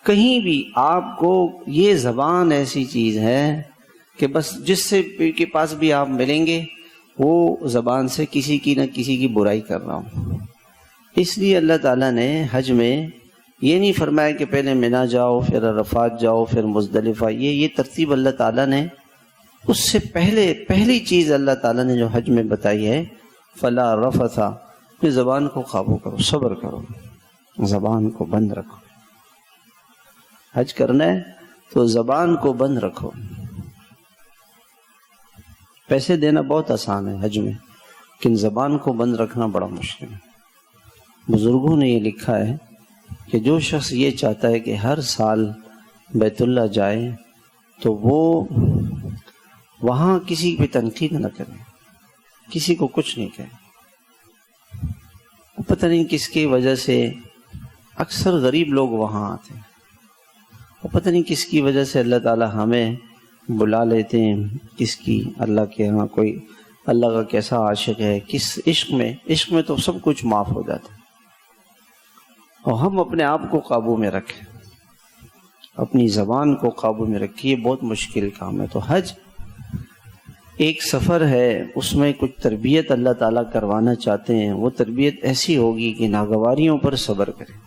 کہیں بھی آپ کو یہ زبان ایسی چیز ہے کہ بس جس سے کے پاس بھی آپ ملیں گے وہ زبان سے کسی کی نہ کسی کی برائی کر رہا ہوں. اس لیے اللہ تعالیٰ نے حج میں یہ نہیں فرمایا کہ پہلے منی جاؤ پھر عرفات جاؤ پھر مزدلفہ. یہ ترتیب اللہ تعالیٰ نے اس سے پہلی چیز اللہ تعالیٰ نے جو حج میں بتائی ہے فلا رفث، اپنی زبان کو قابو کرو، صبر کرو، زبان کو بند رکھو. حج کرنا ہے تو زبان کو بند رکھو. پیسے دینا بہت آسان ہے حج میں، لیکن زبان کو بند رکھنا بڑا مشکل ہے. بزرگوں نے یہ لکھا ہے کہ جو شخص یہ چاہتا ہے کہ ہر سال بیت اللہ جائے تو وہ وہاں کسی پہ تنقید نہ کرے، کسی کو کچھ نہیں کہے. پتہ نہیں کس کی وجہ سے اکثر غریب لوگ وہاں آتے ہیں، اور پتہ نہیں کس کی وجہ سے اللہ تعالیٰ ہمیں بلا لیتے ہیں. کس کی اللہ کے ہاں کوئی اللہ کا کیسا عاشق ہے، کس عشق میں تو سب کچھ معاف ہو جاتا ہے. اور ہم اپنے آپ کو قابو میں رکھیں، اپنی زبان کو قابو میں رکھیں. یہ بہت مشکل کام ہے. تو حج ایک سفر ہے، اس میں کچھ تربیت اللہ تعالیٰ کروانا چاہتے ہیں. وہ تربیت ایسی ہوگی کہ ناگواریوں پر صبر کریں.